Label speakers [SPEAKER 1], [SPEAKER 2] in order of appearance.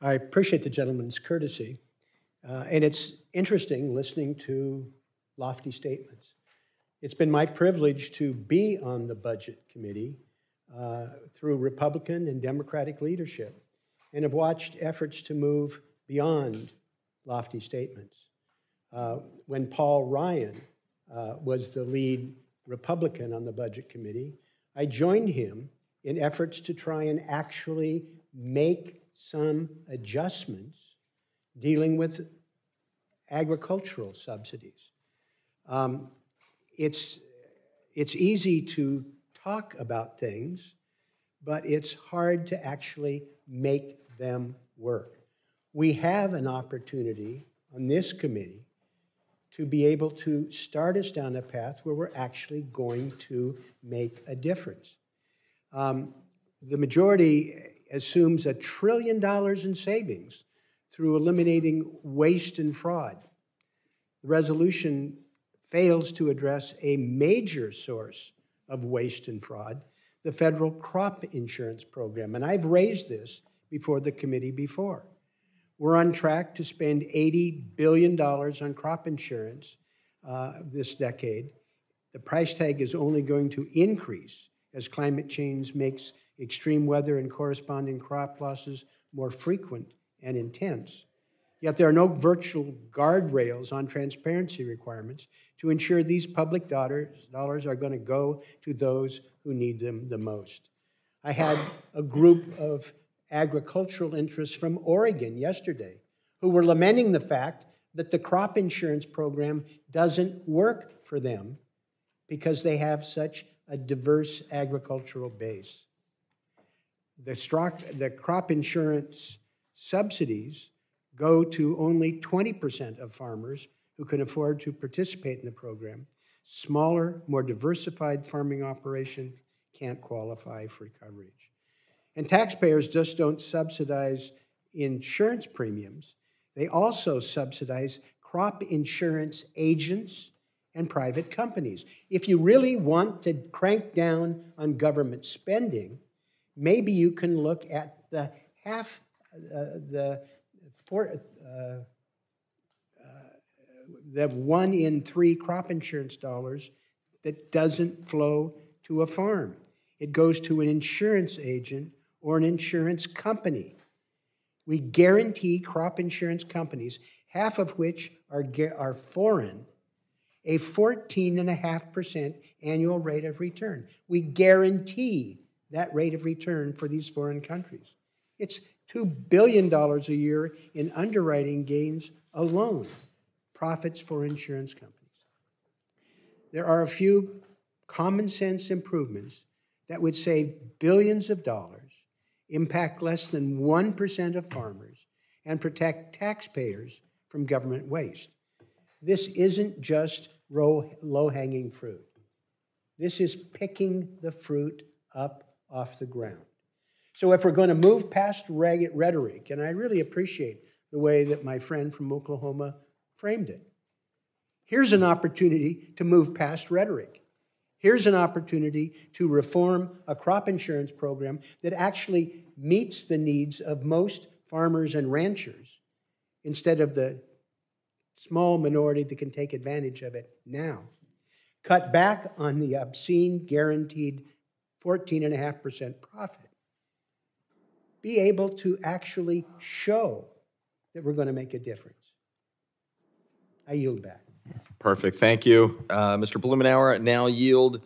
[SPEAKER 1] I appreciate the gentleman's courtesy. And it's interesting listening to lofty statements. It's been my privilege to be on the Budget Committee through Republican and Democratic leadership, and have watched efforts to move beyond lofty statements. When Paul Ryan was the lead Republican on the Budget Committee, I joined him in efforts to try and actually make some adjustments dealing with agricultural subsidies. It's easy to talk about things, but it's hard to actually make them work. We have an opportunity on this committee to be able to start us down a path where we're actually going to make a difference. The majority assumes $1 trillion in savings through eliminating waste and fraud. The resolution fails to address a major source of waste and fraud, the federal crop insurance program. And I've raised this before the committee before. We're on track to spend $80 billion on crop insurance this decade. The price tag is only going to increase as climate change makes extreme weather and corresponding crop losses more frequent and intense. Yet there are no virtual guardrails on transparency requirements to ensure these public dollars are going to go to those who need them the most. I had a group of agricultural interests from Oregon yesterday who were lamenting the fact that the crop insurance program doesn't work for them because they have such a diverse agricultural base. The crop insurance subsidies go to only 20% of farmers who can afford to participate in the program. Smaller, more diversified farming operations can't qualify for coverage. And taxpayers just don't subsidize insurance premiums. They also subsidize crop insurance agents and private companies. If you really want to crank down on government spending, maybe you can look at the the 1 in 3 crop insurance dollars that doesn't flow to a farm. It goes to an insurance agent or an insurance company. We guarantee crop insurance companies, half of which are foreign, a 14.5% annual rate of return. We guarantee that rate of return for these foreign countries. It's $2 billion a year in underwriting gains alone, profits for insurance companies. There are a few common sense improvements that would save billions of dollars, impact less than 1% of farmers, and protect taxpayers from government waste. This isn't just low-hanging fruit. This is picking the fruit up off the ground. So if we're going to move past rhetoric, and I really appreciate the way that my friend from Oklahoma framed it, here's an opportunity to move past rhetoric. Here's an opportunity to reform a crop insurance program that actually meets the needs of most farmers and ranchers instead of the small minority that can take advantage of it now. Cut back on the obscene guaranteed 14.5% profit. Be able to actually show that we're going to make a difference. I yield back.
[SPEAKER 2] Perfect. Thank you. Mr. Blumenauer, now yield